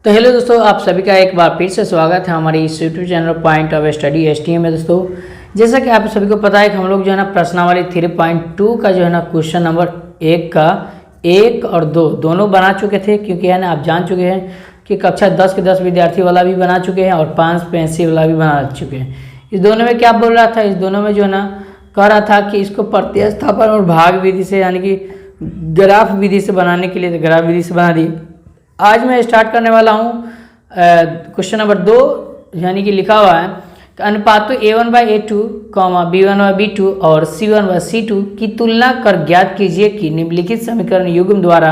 तो हेलो दोस्तों, आप सभी का एक बार फिर से स्वागत है हमारे इस YouTube channel point of study STM में। दोस्तों जैसा कि आप सभी को पता है कि हम लोग जो है ना प्रश्नावली 3.2 का जो है ना क्वेश्चन नंबर 1 का 1 और 2 दोनों बना चुके थे, क्योंकि है ना आप जान चुके हैं कि कक्षा 10 के 10 विद्यार्थी वाला भी बना चुके हैं और 5 पेंसिल वाला भी बना चुके हैं। इस दोनों में क्या बोल रहा था, इस दोनों में जो है ना कह रहा था कि इसको प्रतिस्थापन और भाग विधि से यानी कि ग्राफ विधि से बनाने के लिए ग्राफ विधि से बना दिए। आज मैं स्टार्ट करने वाला हूँ क्वेश्चन नंबर 2, यानी कि लिखा हुआ है कि अनुपातों a1/a2, b1/b2 और c1/c2 की तुलना कर ज्ञात कीजिए कि निम्नलिखित समीकरण युग्म द्वारा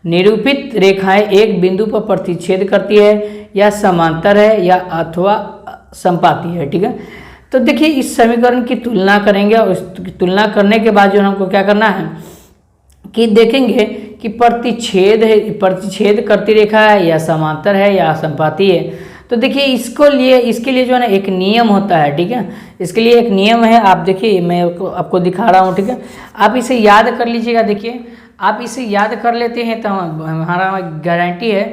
निरूपित रेखाएं एक बिंदु पर प्रतिच्छेद करती है या समांतर है या अथवा संपाती है। ठीक है, तो देखिए इस समीकरण की तुलना करेंगे और इस तुलना करने के बाद जो हमको क्या करना है कि देखेंगे कि प्रतिच्छेद करती रेखा है या समांतर है या संपाती है। तो देखिए इसके लिए जो है ना एक नियम होता है। ठीक है, इसके लिए एक नियम है। आप देखिए मैं आपको दिखा रहा हूँ। ठीक है, आप इसे याद कर लीजिएगा। देखिए आप इसे याद कर लेते हैं तो हमारा गारंटी है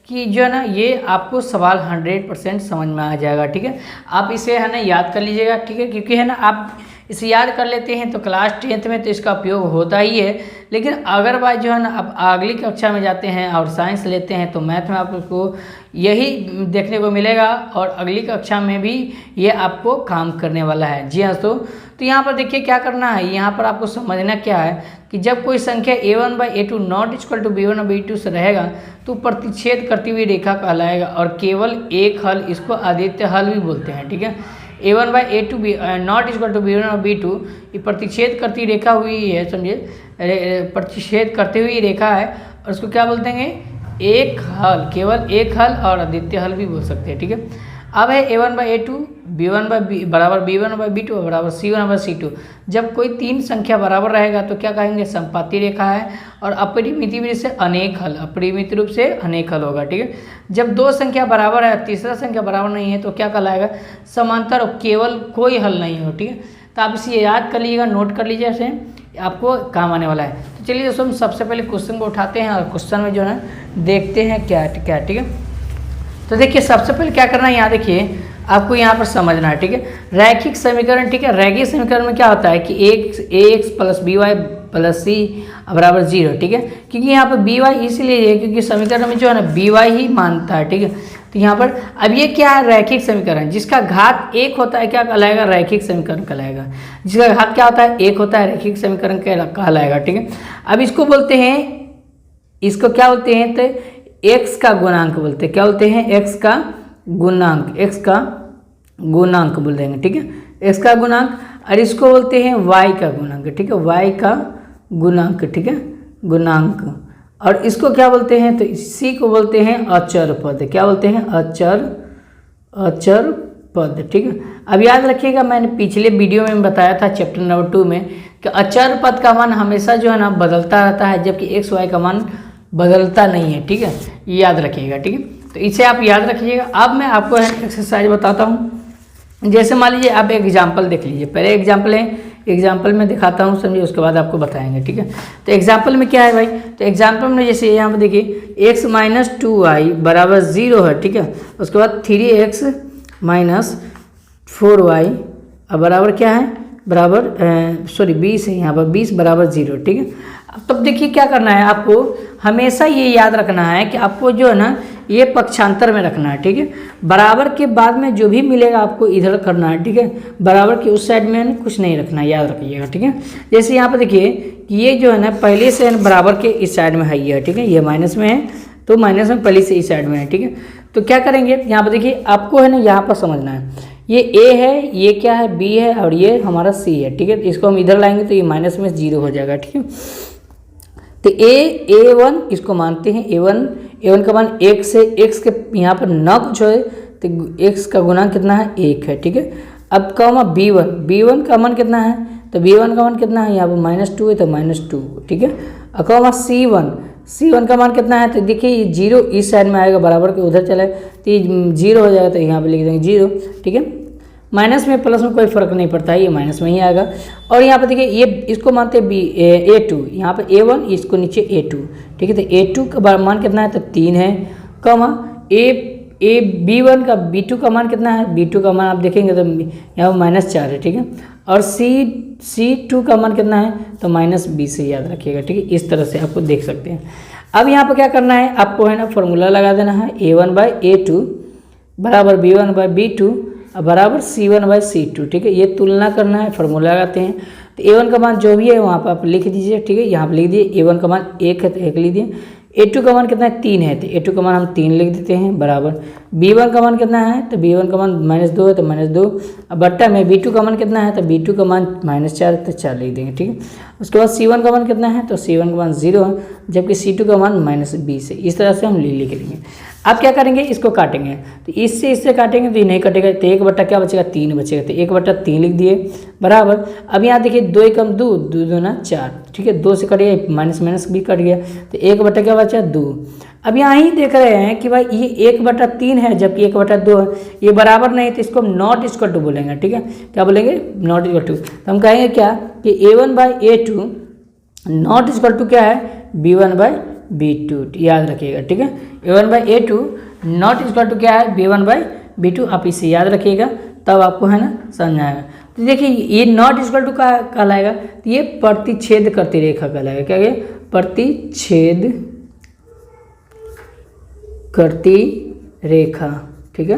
कि जो है ना ये आपको सवाल 100% समझ में आ जाएगा। ठीक है, आप इसे है ना याद कर लीजिएगा। ठीक है, क्योंकि है ना आप इसे याद कर लेते हैं तो क्लास 10th में तो इसका उपयोग होता ही है, लेकिन अगर बात जो है ना आप अगली कक्षा में जाते हैं और साइंस लेते हैं तो मैथ में आपको यही देखने को मिलेगा और अगली कक्षा में भी ये आपको काम करने वाला है। जी हाँ दोस्तों, तो यहाँ पर देखिए क्या करना है, यहाँ पर आपको समझना क्या है कि जब कोई संख्या a1/a2 not equal to b1/b2 से रहेगा तो प्रतिच्छेद करती हुई रेखा कहलाएगा और केवल एक हल, इसको आदित्य हल भी बोलते हैं। ठीक है, a1/a2 not equal to b1/b2 ये प्रतिच्छेद करती रेखा हुई है, समझिए प्रतिच्छेद करती हुई रेखा है और उसको क्या बोलते हैं, एक हल, केवल एक हल और आदित्य हल भी बोल सकते हैं। ठीक है, अब है a1/a2 बराबर b1/b2 बराबर c1/c2। जब कोई तीन संख्या बराबर रहेगा तो क्या कहेंगे, संपाती रेखा है और अपरिमित रूप से अनेक हल, अपरिमित रूप से अनेक हल होगा। ठीक है, जब दो संख्या बराबर है तीसरा संख्या बराबर नहीं है तो क्या कहलाएगा, समांतर और केवल कोई हल नहीं हो। ठीक है, तो आप इसे याद कर लीजिएगा, नोट कर लीजिए, ऐसे आपको काम आने वाला है। तो चलिए दोस्तों हम सबसे पहले क्वेश्चन को उठाते हैं और क्वेश्चन में जो है देखते हैं क्या क्या। ठीक है, तो देखिए सबसे पहले क्या करना है, यहाँ देखिए आपको यहाँ पर समझना है। ठीक है, रैखिक समीकरण। ठीक है, रैखिक समीकरण में क्या होता है कि ax plus by plus c बराबर 0। ठीक है, क्योंकि यहाँ पर by इसलिए है क्योंकि समीकरण में जो है ना by ही मानता है। ठीक है, तो यहाँ पर अब ये क्या है, रैखिक समीकरण जिसका घात 1 होता है क्या कहलाएगा, रैखिक समीकरण कहलाएगा। जिसका घात क्या होता है, 1 होता है, रैखिक समीकरण कहलाएगा। ठीक है, अब इसको बोलते हैं, इसको क्या बोलते हैं, तो x का गुणांक बोलते हैं। क्या बोलते हैं, x का गुणांक, x का गुणांक बोल देंगे। ठीक है, x का गुणांक, और इसको बोलते हैं y का गुणांक। ठीक है, y का गुणांक। ठीक है, गुणांक, और इसको क्या बोलते हैं, तो इसी को बोलते हैं अचर पद। क्या बोलते हैं, अचर पद। ठीक है, अब याद रखिएगा मैंने पिछले वीडियो में बताया था चैप्टर नंबर 2 में कि अचर पद का मान हमेशा जो है ना बदलता रहता है, जबकि एक्स वाई का मान बदलता नहीं है। ठीक है, याद रखिएगा। ठीक है, तो इसे आप याद रखिएगा। अब मैं आपको एक्सरसाइज बताता हूँ। जैसे मान लीजिए आप एक एग्जाम्पल देख लीजिए, पहले एग्जाम्पल है, एग्जाम्पल में दिखाता हूँ, समझिए, उसके बाद आपको बताएंगे। ठीक है, तो एग्जाम्पल में क्या है भाई, तो एग्जाम्पल में जैसे यहाँ पर देखिए x - 2y बराबर 0 है। ठीक है, उसके बाद 3x - 4y बराबर क्या है, बराबर 20 है, यहाँ पर 20 बराबर 0। ठीक है, तब देखिए क्या करना है, आपको हमेशा ये याद रखना है कि आपको जो है ना ये पक्षांतर में रखना है। ठीक है, बराबर के बाद में जो भी मिलेगा आपको इधर करना है। ठीक है, बराबर के उस साइड में कुछ नहीं रखना है, याद रखिएगा। ठीक है, जैसे यहाँ पर देखिए कि ये जो है ना पहले से बराबर के इस साइड में है ये। ठीक है, ये माइनस में है तो माइनस में पहले से इस साइड में है। ठीक है, तो क्या करेंगे, यहाँ पर देखिए आपको है ना यहाँ पर समझना है, ये a है, ये क्या है, b है और ये हमारा c है। ठीक है, इसको हम इधर लाएंगे तो ये माइनस में 0 हो जाएगा। ठीक है, तो a1 इसको मानते हैं, a1 का मान 1 से, x के यहाँ पर ना कुछ है तो x का गुणांक कितना है, 1 है। ठीक है, अब कॉमा b1 का मान कितना है, तो b1 का मान कितना है, यहाँ पर -2 है तो -2। ठीक है, अब कॉमा c1 का मान कितना है, तो देखिए ये 0 इस साइड में आएगा, बराबर के उधर चले तो ये 0 हो जाएगा, तो यहाँ पे लिख देंगे 0। ठीक है, माइनस में प्लस में कोई फर्क नहीं पड़ता है, ये माइनस में ही आएगा। और यहाँ पर देखिए ये इसको मानते हैं a2, यहाँ पे a1, इसको नीचे a2। ठीक है, तो a2 का मान कितना है, तो 3 है, कमा ए बी वन का बी टू का मान कितना है, बी टू का मान आप देखेंगे तो यहाँ -4 है, ठीक है। और सी टू का मान कितना है, तो -20 से याद रखिएगा, ठीक है। इस तरह से आपको देख सकते हैं। अब यहाँ पर क्या करना है आपको, है ना, फॉर्मूला लगा देना है A1/A2 बराबर B1/B2 बराबर C1/C2, ठीक है। ये तुलना करना है, फार्मूला लगाते हैं। तो A1 का मान जो भी है वहाँ पर आप लिख दीजिए, ठीक है। यहाँ पर लिख दिए A1 का मान 1 है तो 1 लिख दिए। A2 का मान कितना है, 3 है तो A2 का मान हम 3 लिख देते हैं बराबर। B1 का मान कितना है, तो B1 का मान -2 है तो -2। अब बट्टा में B2 का मान कितना है, तो B2 का मान -4 है तो 4 लिख देंगे, ठीक है। उसके बाद C1 का मान कितना है, तो C1 का मान 0 है, जबकि C2 का मान -20 है। इस तरह से हम लिख लेंगे। अब क्या करेंगे, इसको काटेंगे। तो इससे काटेंगे तो ये नहीं कटेगा, तो 1 बट्टा क्या बचेगा, 3 बचेगा। तो 1/3 लिख दिए बराबर। अब यहाँ देखिए 2 एकम 2, 2 दूना 4, ठीक है। 2 से कट गया, माइनस भी कट गया, तो 1 बट्टा क्या बचा, 2। अब यहाँ ही देख रहे हैं कि भाई ये 1/3 है जबकि 1/2 है, ये बराबर नहीं, तो इसको हम नॉट इक्वल टू बोलेंगे, ठीक है। क्या बोलेंगे, नॉट इक्वल टू। तो हम कहेंगे क्या कि A1/A2 नॉट इक्वल टू क्या है, B1/B2, याद रखिएगा, ठीक है। A1/A2 नॉट इक्वल टू क्या है, B1/B2। आप इसे याद रखिएगा, तब आपको, है ना, समझ आएगा। तो देखिए ये नॉट इक्वल टू का कहलाएगा, तो ये प्रतिच्छेद करती रेखा कहलाएगा। क्या ये, प्रतिच्छेद करती रेखा, ठीक है,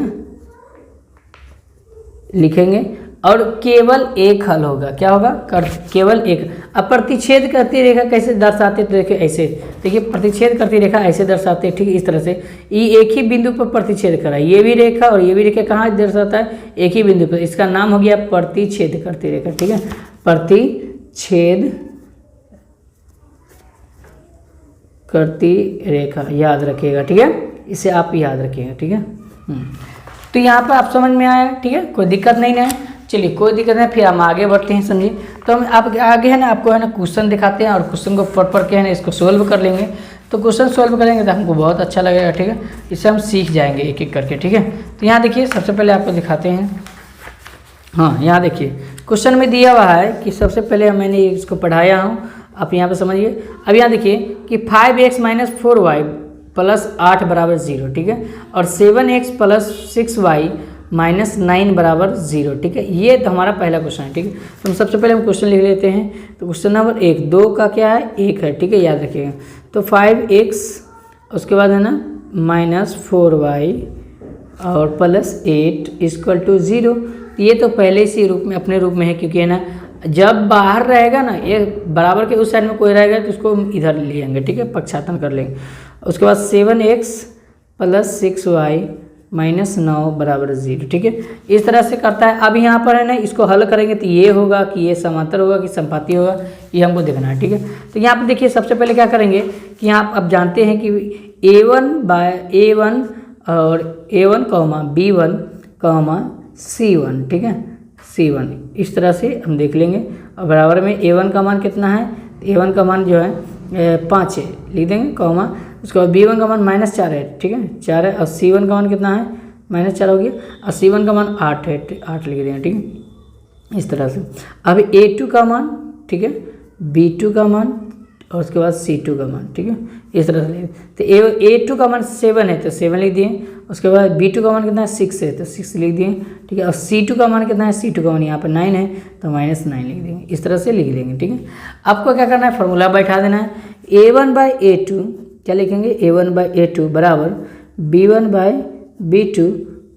लिखेंगे। और केवल एक हल होगा, क्या होगा, केवल एक। अब प्रतिच्छेद करती रेखा कैसे दर्शाते, तो देखिए ऐसे, देखिए प्रतिच्छेद करती रेखा ऐसे दर्शाते हैं, ठीक है, इस तरह से। ये एक ही बिंदु पर प्रतिच्छेद करा, ये भी रेखा और ये भी रेखा कहाँ दर्शाता है, एक ही बिंदु पर। इसका नाम हो गया प्रतिच्छेद करती रेखा, ठीक है। प्रतिच्छेद करती रेखा याद रखिएगा, ठीक है। इसे आप याद रखिएगा, ठीक है। तो यहाँ पर आप समझ में आया, ठीक है, कोई दिक्कत नहीं है। चलिए कोई दिक्कत नहीं, फिर हम आगे बढ़ते हैं, समझिए। तो हम आप आगे, है ना, आपको, है ना, क्वेश्चन दिखाते हैं और क्वेश्चन को पढ़ के, है ना, इसको सोल्व कर लेंगे। तो क्वेश्चन सोल्व करेंगे तो हमको बहुत अच्छा लगेगा, ठीक है। इससे हम सीख जाएंगे एक एक करके, ठीक है। तो यहाँ देखिए सबसे पहले आपको दिखाते हैं। हाँ, यहाँ देखिए क्वेश्चन में दिया हुआ है कि सबसे पहले मैंने इसको पढ़ाया हूँ, आप यहाँ पर समझिए। अब यहाँ देखिए कि 5x - 4y + 8 = 0, ठीक है। और 7x + 6y - 9 = 0, ठीक है। ये तो हमारा पहला क्वेश्चन है, ठीक है। तो हम सबसे पहले हम क्वेश्चन लिख लेते हैं। तो क्वेश्चन नंबर 1, 2 का क्या है, 1 है, ठीक है, याद रखिएगा। तो 5x, उसके बाद है ना -4y और +8 = 0। ये तो पहले इसी रूप में, अपने रूप में है, क्योंकि, है ना, जब बाहर रहेगा ना, ये बराबर के उस साइड में कोई रहेगा तो उसको हम इधर ले लेंगे, ठीक है, पक्षातन कर लेंगे। उसके बाद 7x + 6y - 9 = 0, ठीक है। इस तरह से करता है। अब यहाँ पर, है ना, इसको हल करेंगे तो ये होगा कि ये समांतर होगा कि संपाती होगा, ये हमको देखना है, ठीक है। तो यहाँ पर देखिए सबसे पहले क्या करेंगे कि यहाँ आप जानते हैं कि A1 और A1, B1, C1, ठीक है, C1, इस तरह से हम देख लेंगे। और बराबर में A1 का मान कितना है, A1 का मान जो है 5 है, लिख देंगे, कॉमा। उसके बाद B1 का मान -4 है, ठीक है, 4 है। और C1 का मान कितना है, -4 हो गया। और C1 का मान 8 है, 8 लिख देंगे, ठीक है, इस तरह से। अब A2 का मान, ठीक है, B2 का मान और उसके बाद C2 का मान, ठीक है, इस तरह से। तो A2 का मान 7 है तो 7 लिख दिए। उसके बाद B2 का मान कितना है, 6 है तो 6 लिख दिए, ठीक है। और C2 का मान कितना है, C2 का मान यहाँ पर 9 है तो -9 लिख देंगे, इस तरह से लिख देंगे, ठीक है। आपको क्या करना है, फार्मूला बैठा देना है। A1/A2 क्या लिखेंगे, A1/A2 बराबर B1/B2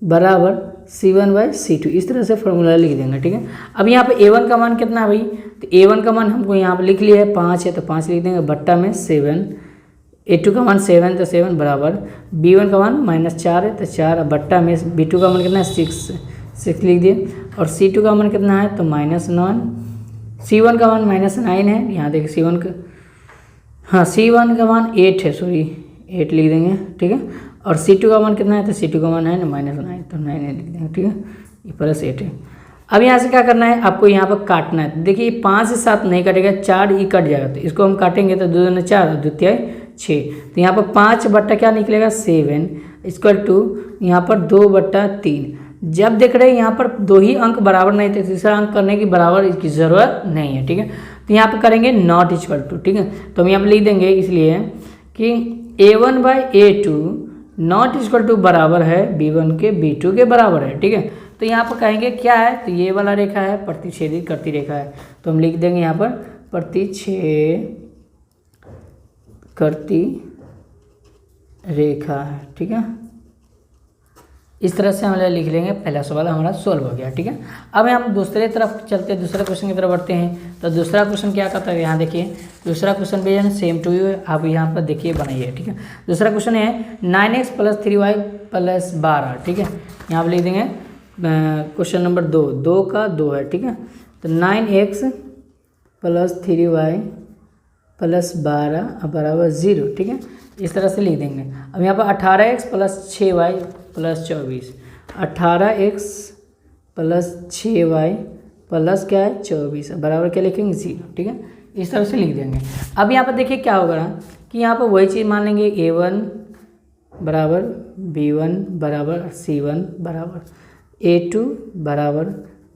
बराबर C1/C2, इस तरह से फार्मूला लिख देंगे, ठीक है। अब यहाँ पे A1 का मान कितना है भाई, तो A1 का मान हमको यहाँ पे लिख लिया है 5 है तो 5 लिख देंगे, बट्टा में 7। A2 का मान 7 तो 7 बराबर B1 का मान -4 है तो 4, बट्टा में B2 का मान कितना है 6 लिख दिए। और C2 का मान कितना है तो -9। C1 का मान -9 है, यहाँ देखिए C1 का, हाँ C1 का मान 8 है, सॉरी 8 लिख देंगे, ठीक है। और C2 का मान कितना है तो C2 का मान है -9 तो 9 लिख देंगे, ठीक है, ये +8 है। अब यहाँ से क्या करना है, आपको यहाँ पर काटना है। देखिए 5 से 7 नहीं कटेगा, 4 ही कट जाएगा, तो इसको हम काटेंगे तो 2 दूनी 4 और 2 तिहाई 6। तो यहाँ पर 5 बट्टा क्या निकलेगा 7 = यहाँ पर 2/3। जब देख रहे हैं यहाँ पर 2 ही अंक बराबर नहीं थे, तीसरा अंक करने की बराबर इसकी ज़रूरत नहीं है, ठीक है। तो यहाँ पर करेंगे नॉट इक्वल टू, ठीक है। तो हम यहाँ पर लिख देंगे इसलिए कि A1/A2 नॉट इक्वल टू बराबर है b1 के b2 के बराबर है, ठीक है। तो यहाँ पर कहेंगे क्या है, तो ये वाला रेखा है प्रतिच्छेदित करती रेखा है, तो हम लिख देंगे यहाँ पर प्रतिच्छेद करती रेखा है, ठीक है। इस तरह से हम लिख लेंगे, पहला सवाल हमारा सोल्व हो गया, ठीक है। अब हम दूसरे तरफ चलते हैं, दूसरे क्वेश्चन की तरफ बढ़ते हैं। तो दूसरा क्वेश्चन क्या कहता है, यहाँ देखिए दूसरा क्वेश्चन भी है सेम टू यू है, आप यहाँ पर देखिए बनाइए, ठीक है। दूसरा क्वेश्चन है 9x + 3y + 12, ठीक है। यहाँ पर लिख देंगे क्वेश्चन नंबर 2 का 2 है, ठीक है। तो 9x + 3y + 12 = 0, ठीक है। इस तरह से लिख देंगे। अब यहाँ पर 18x + 6y + 24, 18x + 6y plus क्या है 24 बराबर क्या लिखेंगे 0, ठीक है। इस तरह से लिख देंगे। अब यहाँ पर देखिए क्या होगा ना कि यहाँ पर वही चीज़ मान लेंगे a1 बराबर b1 बराबर c1 बराबर a2 बराबर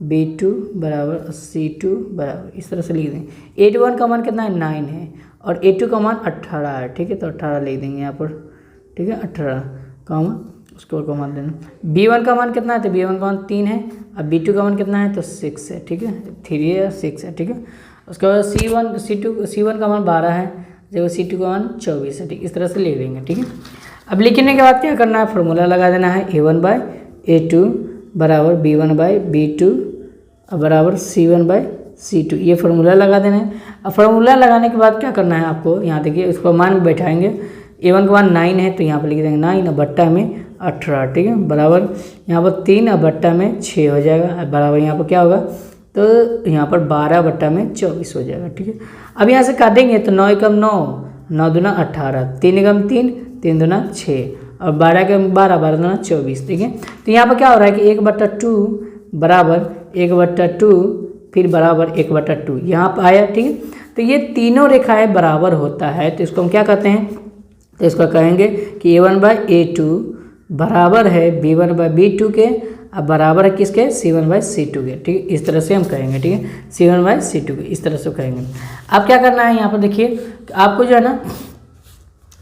b2 बराबर c2 बराबर, इस तरह से लिख देंगे। a1 का मान कितना है 9 है और a2 का मान 18 है, ठीक है। तो 18 लिख देंगे यहाँ पर, ठीक है। 18 कॉमा उसको और मान देना। b1 का मान कितना है, तो b1 का मान 3 है और b2 का मान कितना है, तो 6 है, ठीक है। 3 है 6 है, ठीक है। उसके बाद c1 का मान 12 है, जब c2 का मान 24 है, ठीक। इस तरह से ले लेंगे, ठीक है। अब लिखने के बाद क्या करना है, फॉर्मूला लगा देना है a1/a2 बराबर b1/b2 बराबर c1/c2, ये फार्मूला लगा देना है। अब फार्मूला लगाने के बाद क्या करना है आपको, यहाँ देखिए उसको मान में बैठाएंगे। a1 का मान 9 है तो यहाँ पर लिख देंगे 9 बट्टा में 18, ठीक है, बराबर यहाँ पर 3 बट्टा में 6 हो जाएगा, बराबर यहाँ पर क्या होगा, तो यहाँ पर 12 बट्टा में 24 हो जाएगा, ठीक है। अब यहाँ से काटेंगे तो 9 एकम 9, 9 दूना 18, 3 एकम 3, 3 दूना 6 और 12 एकम 12, 12 दूना 24, ठीक है। तो यहाँ पर क्या हो रहा है कि 1/2 बराबर 1/2 फिर बराबर 1/2 यहाँ पर आया, ठीक है। तो ये तीनों रेखाएं बराबर होता है तो इसको हम क्या कहते हैं, तो इसको कहेंगे कि a1/a2 बराबर है b1/b2 के, अब बराबर है किसके, c1/c2 के, ठीक है। इस तरह से हम कहेंगे, ठीक है, c1/c2 के, इस तरह से कहेंगे। अब क्या करना है, यहाँ पर देखिए आपको जो है ना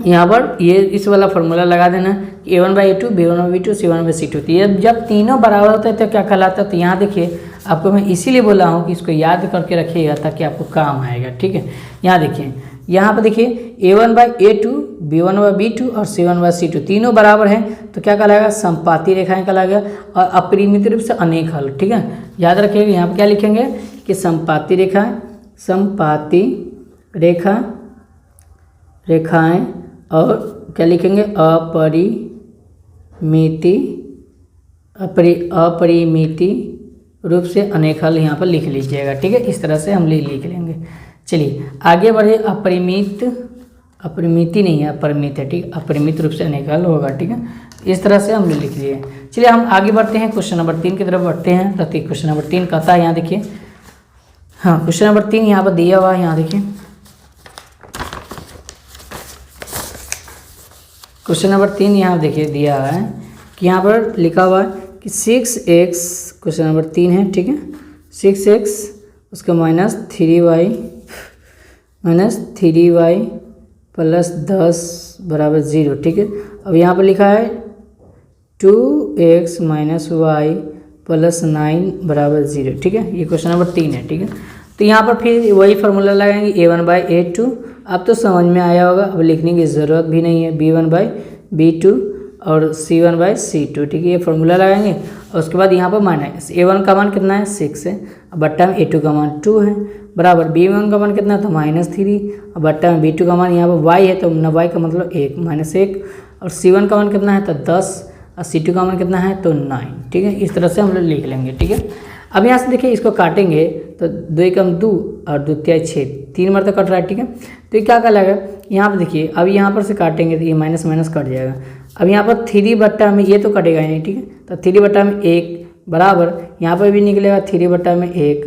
यहाँ पर ये इस वाला फार्मूला लगा देना कि a1/a2 b1/b2 c1/c2। तो ये जब तीनों बराबर होते हैं तो क्या कहलाता है, तो यहाँ देखिए आपको मैं इसीलिए बोला हूँ कि इसको याद करके रखिएगा ताकि आपको काम आएगा, ठीक है। यहाँ देखिए, यहाँ पर देखिए a1/a2 b1/b2 और c1/c2 तीनों बराबर हैं तो क्या कहलाएगा, समपाती रेखाएं कहलाएगा और अपरिमित रूप से अनेक हल, ठीक है। याद रखिएगा यहाँ पर क्या लिखेंगे कि समपाती रेखा, समपाती रेखाएं और क्या लिखेंगे अपरिमित रूप से अनेक हल यहाँ पर लिख लीजिएगा, ठीक है। इस तरह से हम लिख लेंगे। चलिए आगे बढ़े। अपरिमिति नहीं है, अपरिमित है, ठीक, अपरिमित रूप से अनेक हल होगा, ठीक है। इस तरह से हमने लिख लिए। चलिए हम आगे बढ़ते हैं, क्वेश्चन नंबर 3 की तरफ बढ़ते हैं। तो क्वेश्चन नंबर 3 कहता है, यहाँ देखिए, हाँ क्वेश्चन नंबर 3 यहाँ पर दिया हुआ है, यहाँ देखिए क्वेश्चन नंबर 3 यहाँ देखिए दिया है कि यहाँ पर लिखा हुआ है कि 6x, क्वेश्चन नंबर 3 है, ठीक है, 6x उसका -3y + 10 बराबर 0, ठीक है। अब यहाँ पर लिखा है 2x - y + 9 बराबर 0, ठीक है। ये क्वेश्चन नंबर 3 है, ठीक है। तो यहाँ पर फिर वही फार्मूला लगाएंगे a1/a2, अब तो समझ में आया होगा, अब लिखने की ज़रूरत भी नहीं है, b1/b2 और c1/c2, ठीक है। ये फार्मूला लगाएंगे और उसके बाद यहाँ पर माइनस a1 का मान कितना है 6 है, बट्टा में a2 का मान 2 है, बराबर b1 का मान कितना है तो -3 और बट्टा में b2 का मान यहाँ पर y है तो y का मतलब 1 -1 और c1 का मान कितना है तो 10 और c2 का मान कितना है तो 9, ठीक है। इस तरह से हम लोग लिख लेंगे, ठीक है। अब यहाँ से देखिए इसको काटेंगे तो 2 एकम 2 और 2 तिहाई 6, 3 बार तो कट रहा है, ठीक है। तो ये क्या कहलाएगा, यहाँ पर देखिए अब यहाँ पर से काटेंगे तो ये माइनस माइनस कट जाएगा। अब यहाँ पर 3 बट्टा में ये तो कटेगा ही नहीं, ठीक है, तो 3 बट्टा में 1 बराबर यहाँ पर भी निकलेगा 3 बट्टा में 1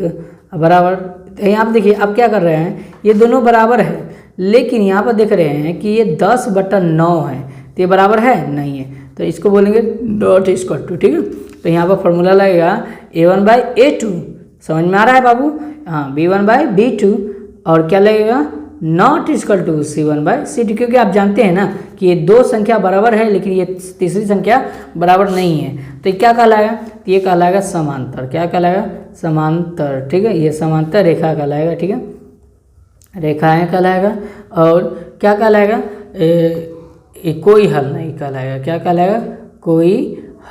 बराबर। यहाँ पर देखिए अब क्या कर रहे हैं, ये दोनों बराबर है लेकिन यहाँ पर देख रहे हैं कि ये 10/9 है तो ये बराबर है नहीं है, तो इसको बोलेंगे डॉट इक्वल टू, ठीक है। तो यहाँ पर फॉर्मूला लगेगा a1/a2, समझ में आ रहा है बाबू, हाँ b1/b2 और क्या लगेगा नॉट इक्वल टू C1/C2, क्योंकि आप जानते हैं ना कि ये दो संख्या बराबर है लेकिन ये तीसरी संख्या बराबर नहीं है, तो ये क्या कहलाएगा, तो ये कहलाएगा समांतर। क्या कहलाएगा, समांतर। ठीक है, ये समांतर रेखा कहलाएगा। ठीक है, रेखाएं कहलाएगा। और क्या कहलाएगा, कोई हल नहीं कहलाएगा। क्या कहलाएगा, कोई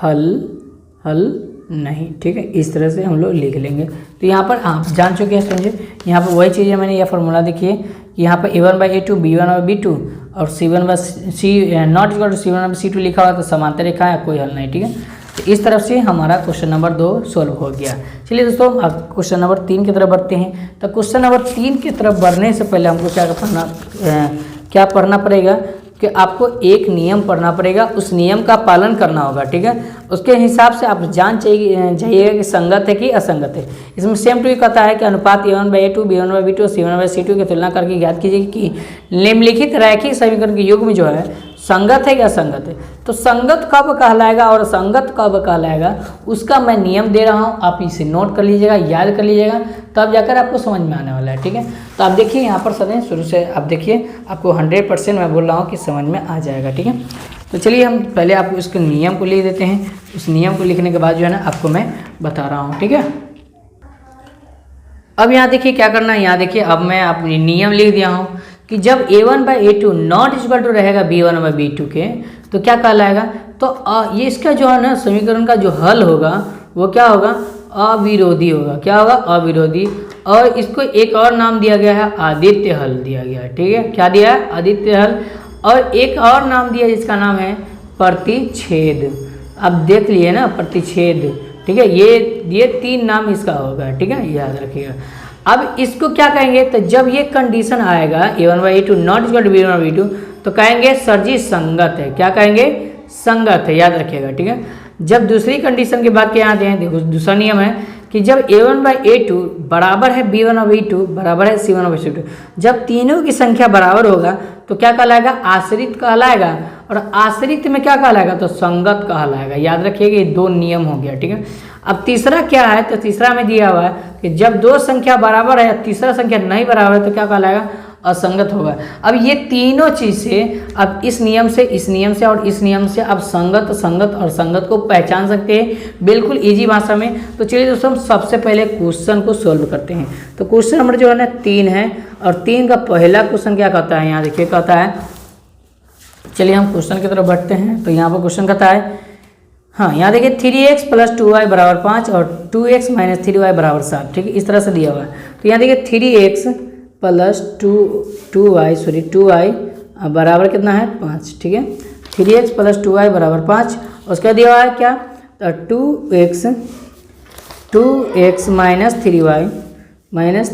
हल नहीं। ठीक है, इस तरह से हम लोग लिख लेंगे। तो यहाँ पर आप जान चुके हैं, समझे, यहाँ पर वही चीज़ है, मैंने यह फार्मूला देखिए कि यहाँ पर A1/A2 B1/B2 और C1/C not equal to C1/C2 लिखा हुआ, तो समांतर रेखा है, कोई हल नहीं। ठीक है, तो इस तरफ से हमारा क्वेश्चन नंबर 2 सोल्व हो गया। चलिए दोस्तों, अब क्वेश्चन नंबर 3 की तरफ बढ़ते हैं। तो क्वेश्चन नंबर 3 की तरफ बढ़ने से पहले हमको क्या पढ़ना पड़ेगा कि आपको एक नियम पढ़ना पड़ेगा, उस नियम का पालन करना होगा। ठीक है, उसके हिसाब से आप जान चाहिएगा कि संगत है कि असंगत है। इसमें सेम टू ही कहता है कि अनुपात A1/A2 B1/B2 C1/C2 की तुलना करके ज्ञात कीजिए कि निम्नलिखित रैखिक समीकरण के युग्म जो है संगत है या असंगत है। तो संगत कब कहलाएगा और असंगत कब कहलाएगा, उसका मैं नियम दे रहा हूँ, आप इसे नोट कर लीजिएगा, याद कर लीजिएगा, तब जाकर आपको समझ में आने वाला है। ठीक है, तो आप देखिए यहाँ पर सदैव शुरू से आप देखिए, आपको 100% मैं बोल रहा हूँ कि समझ में आ जाएगा। ठीक है, तो चलिए हम पहले आपको इसके नियम को लिख देते हैं। उस नियम को लिखने के बाद जो है ना आपको मैं बता रहा हूँ। ठीक है, अब यहाँ देखिए क्या करना है। यहाँ देखिए, अब मैं अपनी नियम लिख दिया हूँ कि जब A1/A2 नॉट इक्वल टू रहेगा B1/B2 के, तो क्या कहलाएगा, तो ये इसका जो है ना समीकरण का जो हल होगा वो क्या होगा, अविरोधी होगा। क्या होगा, अविरोधी। और इसको एक और नाम दिया गया है, आदित्य हल दिया गया है। ठीक है, क्या दिया है, आदित्य हल। और एक और नाम दिया जिसका नाम है प्रतिच्छेद। अब देख लिए ना, प्रतिच्छेद। ठीक है, ये 3 नाम इसका होगा। ठीक है, याद रखिएगा। अब इसको क्या कहेंगे, तो जब ये कंडीशन आएगा A1/A2 not equal to B1/B2, तो कहेंगे सर जी संगत है। क्या कहेंगे, संगत है, याद रखिएगा। ठीक है, जब दूसरी कंडीशन की बात क्या आते हैं, देखो दूसरा नियम है कि जब A1/A2 बराबर है B1/B2 बराबर है C1/C2, जब तीनों की संख्या बराबर होगा तो क्या कहलाएगा, आश्रित कहलाएगा। और आश्रित में क्या कहलाएगा, तो संगत कहलाएगा। याद रखिएगा, ये 2 नियम हो गया। ठीक है, अब तीसरा क्या है, तो तीसरा में दिया हुआ है कि जब 2 संख्या बराबर है, तीसरा संख्या नहीं बराबर है, तो क्या कहलाएगा, असंगत होगा। अब ये तीनों चीज़ से, अब इस नियम से, इस नियम से और इस नियम से आप संगत, संगत और संगत को पहचान सकते हैं बिल्कुल इजी भाषा में। तो चलिए दोस्तों, हम सबसे पहले क्वेश्चन को सोल्व करते हैं। तो क्वेश्चन नंबर जो है ना 3 है, और 3 का पहला क्वेश्चन क्या कहता है, यहाँ देखिए कहता है, चलिए हम क्वेश्चन की तरफ बढ़ते हैं। तो यहाँ पर क्वेश्चन कहता है, हाँ यहाँ देखिए 3x + 2y = 5 और 2x - 3y = 7। ठीक है, इस तरह से दिया हुआ है। तो यहाँ देखिए 3x + 2y बराबर कितना है, 5। ठीक है, 3x + 2y = 5। उसका दिया हुआ है क्या, तो 2x -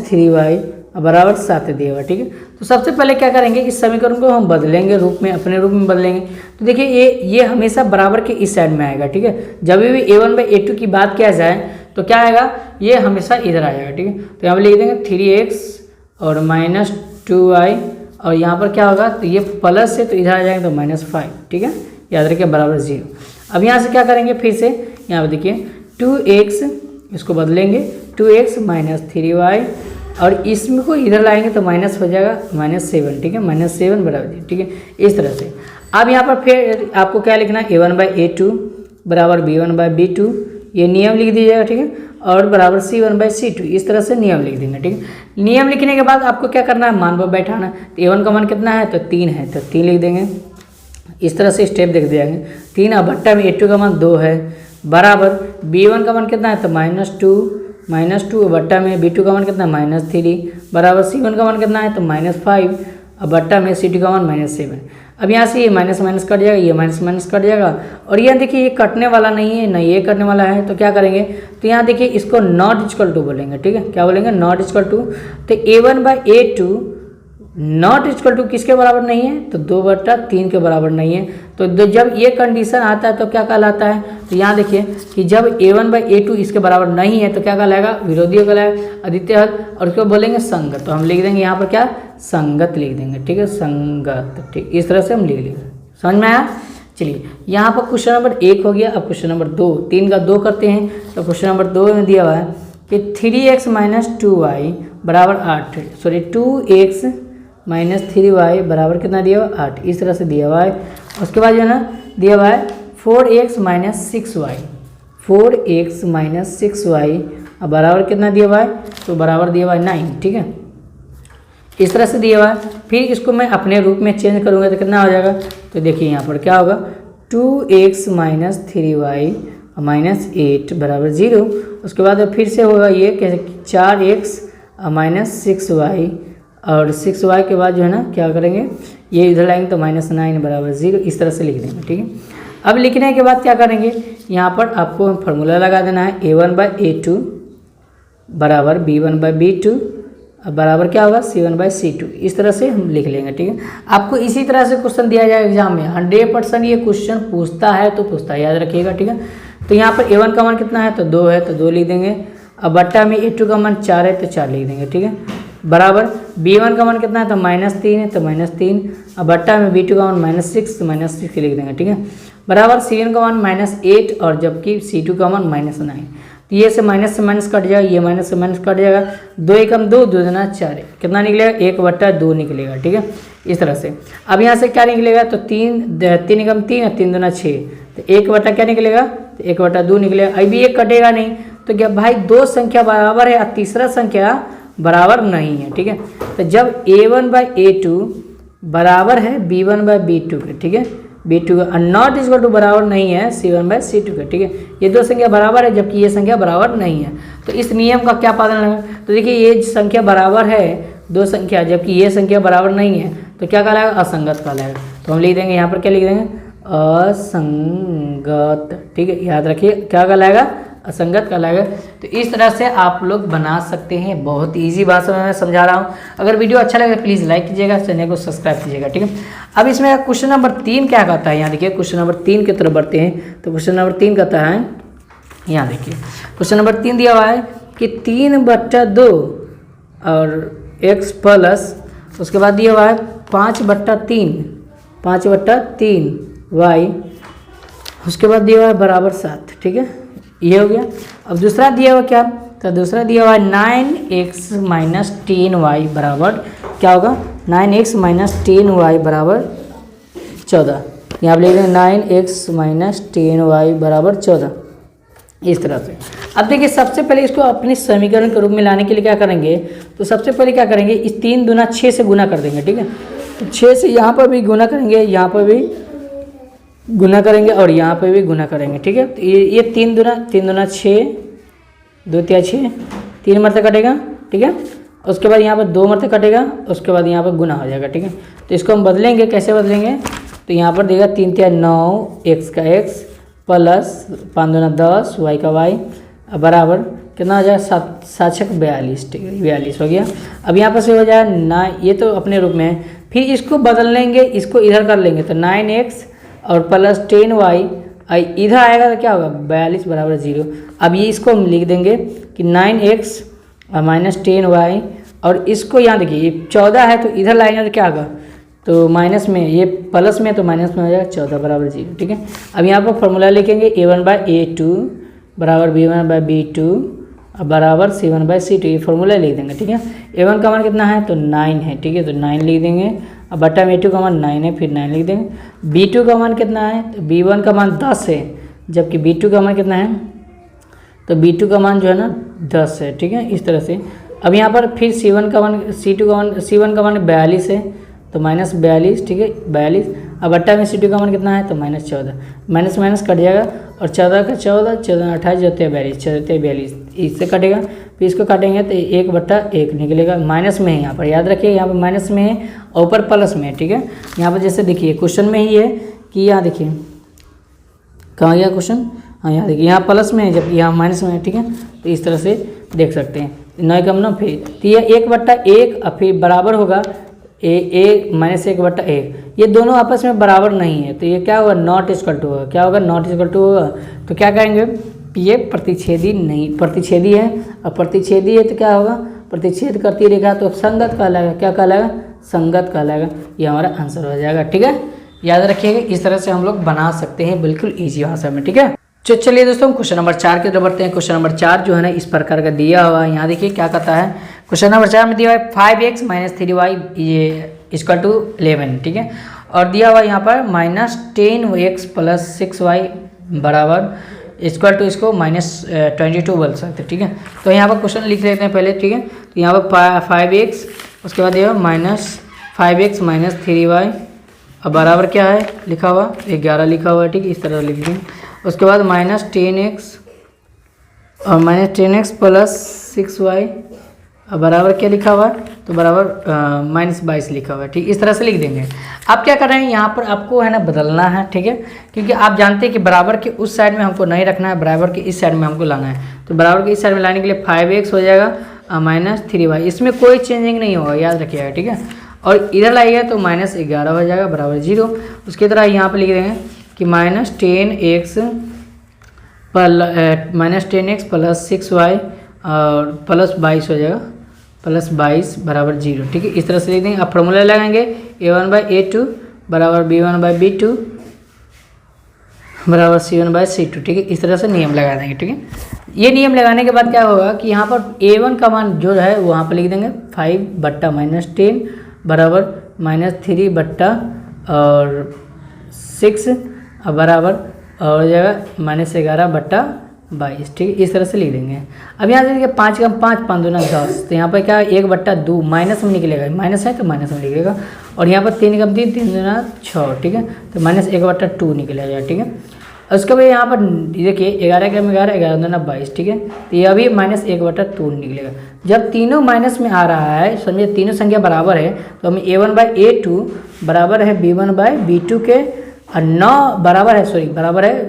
3y बराबर 7 दिया हुआ। ठीक है, तो सबसे पहले क्या करेंगे, इस समीकरण को हम बदलेंगे रूप में, अपने रूप में बदलेंगे। तो देखिए ये हमेशा बराबर के इस साइड में आएगा। ठीक है, जब भी A1/A2 की बात किया जाए तो क्या आएगा, ये हमेशा इधर आ जाएगा। ठीक है, तो यहाँ पर लिख देंगे 3x और -2y, और यहाँ पर क्या होगा, तो ये प्लस से तो इधर आ जाएगा तो -5। ठीक है, याद रखिए बराबर 0। अब यहाँ से क्या करेंगे, फिर से यहाँ पर देखिए 2x, इसको बदलेंगे 2x - 3y, और इसमें को इधर लाएंगे तो माइनस हो जाएगा -7। ठीक है, -7 बराबर 0। ठीक है, इस तरह से। अब यहाँ पर फिर आपको क्या लिखना है, A1/A2 बराबर B1/B2, ये नियम लिख दीजिएगा। ठीक है, और बराबर C1/C2, इस तरह से नियम लिख देंगे। ठीक है, नियम लिखने के बाद आपको क्या करना है, मान पर बैठाना। तो A1 का मान कितना है, तो 3 है, तो 3 लिख देंगे। इस तरह से स्टेप देख दिया 3 और भट्टा में A2 का मान 2 है, बराबर B1 का मान कितना है, तो -2 बट्टा में B2 का मान कितना है, -3, बराबर C1 का मान कितना है, तो -5 और बट्टा में C2 का मान -7। अब यहाँ से ये माइनस माइनस कट जाएगा, ये माइनस माइनस कट जाएगा, और ये देखिए ये कटने वाला नहीं है, ना ये कटने वाला है। तो क्या करेंगे, तो यहाँ देखिए इसको नॉट इक्वल टू बोलेंगे। ठीक है, क्या बोलेंगे, नॉट इक्वल टू। तो A1/A2 नॉट इक्वल टू किसके बराबर नहीं है, तो 2/3 के बराबर नहीं है। तो जब ये कंडीशन आता है तो क्या कहलाता है, तो यहाँ देखिए कि जब A1/A2 इसके बराबर नहीं है तो क्या कहलाएगा, विरोधी कहलाएगा, आदित्य हल, और उसको बोलेंगे संगत। तो हम लिख देंगे यहाँ पर क्या, संगत लिख देंगे। ठीक है, संगत। ठीक, इस तरह से हम लिख लेंगे। समझ में आया। चलिए यहाँ पर क्वेश्चन नंबर 1 हो गया। अब क्वेश्चन नंबर 2, 3 का 2 करते हैं। तो क्वेश्चन नंबर 2 में दिया हुआ है कि 3x - 2y बराबर 8, 2x -3y बराबर कितना दिया हुआ 8, इस तरह से दिया हुआ है। उसके बाद जो है ना दिया हुआ है 4x - 6y, 4x - 6y बराबर कितना दिया हुआ है, तो बराबर दिया हुआ है 9, ठीक है, इस तरह से दिया हुआ है। फिर इसको मैं अपने रूप में चेंज करूँगा तो कितना हो जाएगा, तो देखिए यहाँ पर क्या होगा 2x - 3y -8 बराबर 0। उसके बाद फिर से होगा ये कैसे 4x - 6y और 6y के बाद जो है ना क्या करेंगे ये इधर लाएंगे तो -9 बराबर 0, इस तरह से लिख देंगे, ठीक है। अब लिखने के बाद क्या करेंगे, यहाँ पर आपको फार्मूला लगा देना है a1/a2 बराबर b1/b2 बराबर क्या होगा c1/c2, इस तरह से हम लिख लेंगे, ठीक है। आपको इसी तरह से क्वेश्चन दिया जाएगा एग्जाम में, 100% ये क्वेश्चन पूछता है तो पूछता है, याद रखिएगा, ठीक है। तो यहाँ पर a1 का मान कितना है, तो 2 है तो 2 लिख देंगे। अब बट्टा में a2 का मान 4 है तो 4 लिख देंगे, ठीक है, बराबर b1 का मान कितना है, तो -3 है तो -3। अब बट्टा में b2 का मान -6 तो -6 लिख देंगे, ठीक है, बराबर c1 का मान -8 और जबकि c2 का मान -9। तो ये से माइनस कट जाएगा, ये माइनस से माइनस कट जाएगा, 2 एकम 2, 2 दूना 4, कितना निकलेगा 1/2 निकलेगा, ठीक है, इस तरह से। अब यहाँ से क्या निकलेगा, तो 3 एकम 3 और 3 दूना 6, तो 1 क्या निकलेगा, तो 1/2 निकलेगा। अभी एक कटेगा नहीं, तो क्या भाई 2 संख्या बराबर है और तीसरा संख्या बराबर नहीं है, ठीक है। तो जब a1/a2 बराबर है b1/b2 के, ठीक है, b2 का नॉट इक्वल टू बराबर नहीं है c1/c2 का, ठीक है, ये 2 संख्या बराबर है जबकि ये संख्या बराबर नहीं है। तो इस नियम का क्या पालन है, तो देखिए ये संख्या बराबर है 2 संख्या जबकि ये संख्या बराबर नहीं है, तो क्या कहलाएगा, असंगत कहलाएगा। तो हम लिख देंगे यहाँ पर क्या लिख देंगे, असंगत, ठीक है, याद रखिए क्या कहलाएगा, असंगत कहलाएगा। तो इस तरह से आप लोग बना सकते हैं, बहुत इजी भाषा में मैं समझा रहा हूँ। अगर वीडियो अच्छा लगे प्लीज़ लाइक कीजिएगा, चैनल को सब्सक्राइब कीजिएगा, ठीक है। अब इसमें क्वेश्चन नंबर 3 क्या कहता है, यहाँ देखिए क्वेश्चन नंबर 3 की तरफ बढ़ते हैं। तो क्वेश्चन नंबर 3 कहता है, यहाँ देखिए क्वेश्चन नंबर 3 दिया हुआ है कि 3/2 और x प्लस उसके बाद दिया हुआ है 5/3 y, उसके बाद दिया हुआ है बराबर 7, ठीक है, ये हो गया। अब दूसरा दिया हुआ क्या, तो दूसरा दिया हुआ 9x - 10y बराबर क्या होगा, 9x - 10y बराबर 14, यहाँ पर लिख देंगे 9x - 10y बराबर 14, इस तरह से। अब देखिए सबसे पहले इसको अपने समीकरण के रूप में लाने के लिए क्या करेंगे, तो सबसे पहले क्या करेंगे, इस 3 दूना 6 से गुना कर देंगे, ठीक है। तो 6 से यहाँ पर भी गुना करेंगे, यहाँ पर भी गुना करेंगे और यहाँ पे भी गुना करेंगे, ठीक है। तो ये 3 दूना 6, 2 तिया 6, 3 मरते कटेगा, ठीक है। उसके बाद यहाँ पर 2 मरते कटेगा, उसके बाद यहाँ पर गुना हो जाएगा, ठीक है। तो इसको हम बदलेंगे, कैसे बदलेंगे, तो यहाँ पर देगा 3 तिया 9 x का x प्लस 5 दूना 10 y का y बराबर कितना हो जाएगा 7 6 42, ठीक है, 42 हो गया। अब यहाँ पर से हो जाएगा ना, ये तो अपने रूप में है, फिर इसको बदल लेंगे, इसको इधर कर लेंगे, तो 9x और प्लस 10y इधर आएगा तो क्या होगा 42 बराबर 0। अब ये इसको हम लिख देंगे कि 9x - 10y और इसको यहाँ देखिए ये 14 है तो इधर लाएंगे तो क्या होगा, तो माइनस में, ये प्लस में तो माइनस में हो जाएगा 14 बराबर 0, ठीक है। अब यहाँ पर फॉर्मूला लिखेंगे a1/a2 बराबर b1/b2 बराबर c1/c2, ये फॉर्मूला लिख देंगे, ठीक है। a1 का मान कितना है, तो 9 है, ठीक है, तो 9 लिख देंगे। अब बट्टा में a2 का मान 9 है, फिर 9 लिख देंगे। b2 का मान कितना है, तो b1 का मान 10 है जबकि b2 का मान कितना है, तो b2 का मान जो है ना 10 है, ठीक है, इस तरह से। अब यहाँ पर फिर c1 का मान 42 है तो -42, ठीक है, 42। अब बट्टा में c2 का मान कितना है, तो -14, माइनस माइनस कट जाएगा और 14 का 14, 14 28 जोते 42, 14 42 इससे कटेगा, फिर इसको काटेंगे तो 1/1 निकलेगा, माइनस में है यहाँ पर, याद रखिए यहाँ पर माइनस में है और ऊपर प्लस में है, ठीक है। यहाँ पर जैसे देखिए क्वेश्चन में ही है कि यहाँ देखिए कहाँ गया क्वेश्चन, हाँ यहाँ देखिए यहाँ प्लस में है जबकि यहाँ माइनस में है, ठीक है, तो इस तरह से देख सकते हैं। 9 कम 9 फिर तो ये 1/1 और फिर बराबर होगा -1/1, ये दोनों आपस में बराबर नहीं है तो ये क्या होगा, नॉट इक्वल टू होगा, क्या होगा, नॉट इक्वल टू होगा। तो क्या कहेंगे, ये प्रतिच्छेदी नहीं, प्रतिच्छेदी है और प्रतिच्छेदी है तो क्या होगा, प्रतिच्छेद करती रेखा तो संगत कहलाएगा, क्या कहलाएगा, संगत कहलाएगा। ये हमारा आंसर हो जाएगा, ठीक है, याद रखिएगा। इस तरह से हम लोग बना सकते हैं बिल्कुल ईजी भाषा में, ठीक है। तो चलिए दोस्तों क्वेश्चन नंबर 4 की तरफ बढ़ते हैं। क्वेश्चन नंबर 4 जो है ना इस प्रकार का दिया हुआ है, यहाँ देखिए क्या कहता है क्वेश्चन नंबर 4 में दिया है 5x माइनस 3y ये इक्वल टू 11, ठीक है। और दिया हुआ यहाँ पर माइनस 10x प्लस 6y बराबर इक्वल टू इसको माइनस 22 बोल सकते हैं, ठीक है। तो यहाँ पर क्वेश्चन लिख लेते हैं पहले, ठीक है। तो यहाँ पर 5x, उसके बाद ये माइनस 5x माइनस 3y, अब बराबर क्या है लिखा हुआ 11 लिखा हुआ है, ठीक है। इस तरह लिख देंगे। उसके बाद माइनस 10x और माइनस 10x प्लस 6y, अब बराबर क्या लिखा हुआ है, तो बराबर माइनस 22 लिखा हुआ है, ठीक। इस तरह से लिख देंगे। आप क्या कर रहे हैं यहाँ पर आपको है ना बदलना है, ठीक है, क्योंकि आप जानते हैं कि बराबर के उस साइड में हमको नहीं रखना है, बराबर के इस साइड में हमको लाना है। तो बराबर के इस साइड में लाने के लिए 5x हो जाएगा माइनस 3y, इसमें कोई चेंजिंग नहीं होगा, याद रखिएगा, ठीक है। और इधर लाइएगा तो माइनस 11 हो जाएगा बराबर 0। उसकी तरह यहाँ पर लिख देंगे कि माइनस 10x प्लस 6y और प्लस 22 हो जाएगा, प्लस 22 बराबर 0, ठीक है। इस तरह से लिख देंगे। अब फॉर्मूला लगाएंगे a1/a2 बराबर b1/b2 बराबर c1/c2, ठीक है। इस तरह से नियम लगा देंगे, ठीक है। ये नियम लगाने के बाद क्या होगा कि यहाँ पर a1 का मान जो है वहाँ पर लिख देंगे 5 बट्टा माइनस 10 बराबर माइनस 3 बट्टा और 6 बराबर और हो जाएगा माइनस 11 बट्टा 22, ठीक है। इस तरह से लिख देंगे। अब यहाँ से देखिए 5 कम 5 5 दूना 10, तो यहाँ पर क्या 1/2 माइनस में निकलेगा, माइनस है तो माइनस में निकलेगा। और यहाँ पर 3 कम 3 3 दूना 6, ठीक है, तो माइनस 1/2 निकलेगा, ठीक है। उसके बाद यहाँ पर देखिए 11 कम 11 11 दूना 22, ठीक है, तो ये अभी माइनस 1/2 निकलेगा। जब तीनों माइनस में आ रहा है, समझिए तीनों संख्या बराबर है, तो हमें a1/a2 बराबर है b1/b2 के और 9 बराबर है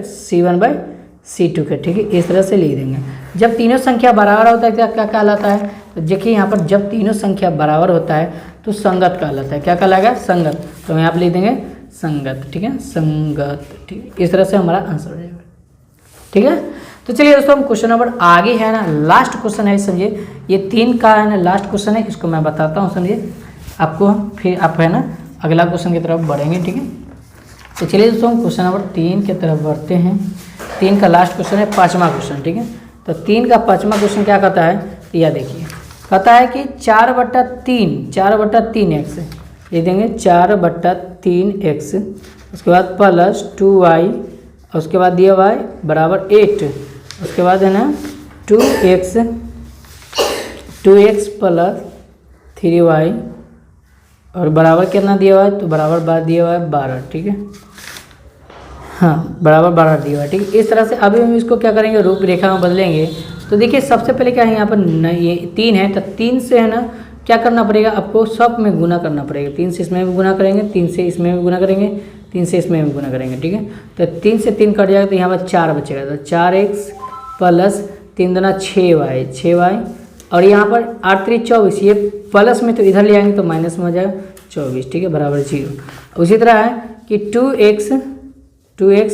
c1/c2 के, ठीक है। इस तरह से लिख देंगे। जब तीनों संख्या बराबर होता है क्या क्या कहलाता है, तो देखिए यहाँ पर जब तीनों संख्या बराबर होता है तो संगत कहलाता है। क्या कहलाएगा, संगत। तो हम यहाँ पर लिख देंगे संगत, ठीक है, संगत, ठीक है। इस तरह से हमारा आंसर हो जाएगा, ठीक है। तो चलिए दोस्तों हम क्वेश्चन नंबर आगे है ना, लास्ट क्वेश्चन है, समझिए ये 3 का है ना लास्ट क्वेश्चन है, इसको मैं बताता हूँ, समझिए आपको, फिर आप है ना अगला क्वेश्चन की तरफ बढ़ेंगे, ठीक है। तो चलिए दोस्तों हम क्वेश्चन नंबर 3 की तरफ बढ़ते हैं। 3 का लास्ट क्वेश्चन है, 5वां क्वेश्चन, ठीक है। तो 3 का 5वां क्वेश्चन क्या कहता है, तो यह देखिए कहता है कि 4/3x ये देंगे 4/3x, उसके बाद प्लस 2y, उसके बाद दिया y बराबर 8, उसके बाद है ना 2x प्लस 3y और बराबर कितना दिया हुआ है, तो बराबर दिया हुआ है 12, ठीक है, हाँ बराबर 12 दिया हुआ है, ठीक है। इस तरह से अभी हम इसको क्या करेंगे, रूपरेखा में बदलेंगे। तो देखिए सबसे पहले क्या है, यहाँ पर ये 3 है, तो 3 से है ना क्या करना पड़ेगा, आपको सब में गुना करना पड़ेगा। 3 से इसमें भी गुना करेंगे, 3 से इसमें भी गुना करेंगे, 3 से इसमें भी गुना करेंगे, ठीक है। तो 3 से 3 कट जाएगा तो यहाँ पर 4 बचेगा, तो 4x प्लस 3 दूना 6y और यहाँ पर 8 3 24, ये प्लस में तो इधर ले आएंगे तो माइनस में हो जाएगा 24, ठीक है, बराबर 0। उसी तरह है कि 2x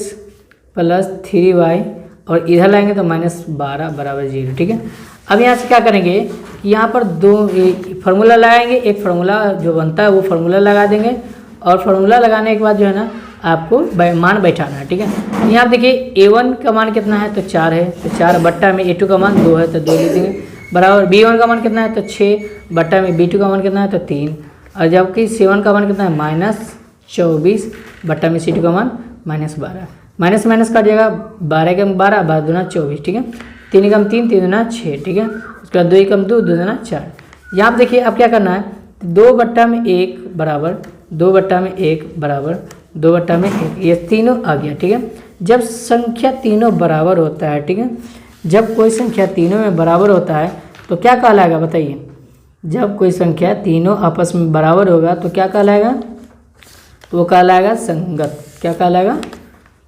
प्लस 3y और इधर लाएंगे तो माइनस 12 बराबर 0, ठीक है। अब यहाँ से क्या करेंगे कि यहाँ पर दो फार्मूला लगाएंगे, एक फार्मूला जो बनता है वो फार्मूला लगा देंगे और फार्मूला लगाने के बाद जो है ना आपको मान बैठाना है, ठीक है। यहाँ देखिए a1 का मान कितना है, तो 4 है, तो 4 बट्टा में a2 का मान 2 है तो 2 लिख देंगे, बराबर b1 का मान कितना है, तो 6 बट्टा में b2 का मान कितना है, तो 3, और जबकि c1 का मान कितना है, माइनस 24 बट्टा में c2 का मान माइनस 12, माइनस माइनस कट जाएगा, 12 कम 12 12 दूना 24, ठीक है, 3 कम 3 3 दूना 6, ठीक है, उसके बाद 2 कम 2 2 दूना 4। यहाँ पर देखिए अब क्या करना है, 2 बट्टा में 1 बराबर 2 बट्टा में 1 बराबर 2 बट्टा में 1, ये तीनों आ गया, ठीक है। जब संख्या तीनों बराबर होता है, ठीक है, जब कोई संख्या तीनों में बराबर होता है तो क्या कहलाएगा बताइए, जब कोई संख्या तीनों आपस में बराबर होगा तो क्या कहलाएगा, तो वो कहलाएगा संगत। क्या कहलाएगा,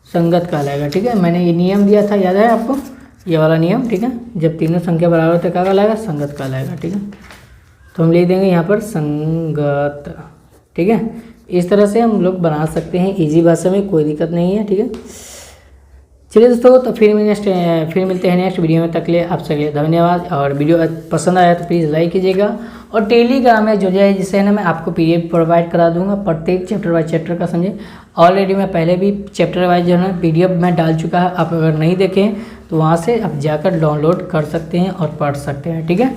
संगत कहलाएगा, ठीक है। मैंने ये नियम दिया था, याद है आपको, ये वाला नियम, ठीक है। जब तीनों संख्या बराबर होता है क्या कहलाएगा, संगत कहलाएगा, ठीक है। तो हम लिख देंगे यहाँ पर संगत, ठीक है। इस तरह से हम लोग बना सकते हैं इजी भाषा में, कोई दिक्कत नहीं है, ठीक है। चलिए दोस्तों, तो फिर मिलते हैं नेक्स्ट वीडियो में, तक ले आप सबके धन्यवाद। और वीडियो पसंद आया तो प्लीज़ लाइक कीजिएगा और टेलीग्राम में जुड़ जाए, जिससे ना मैं आपको PDF प्रोवाइड करा दूंगा प्रत्येक चैप्टर वाइज चैप्टर का, समझे। ऑलरेडी मैं पहले भी चैप्टर वाइज जो है ना PDF में डाल चुका है, आप अगर नहीं देखें तो वहाँ से आप जाकर डाउनलोड कर सकते हैं और पढ़ सकते हैं, ठीक है।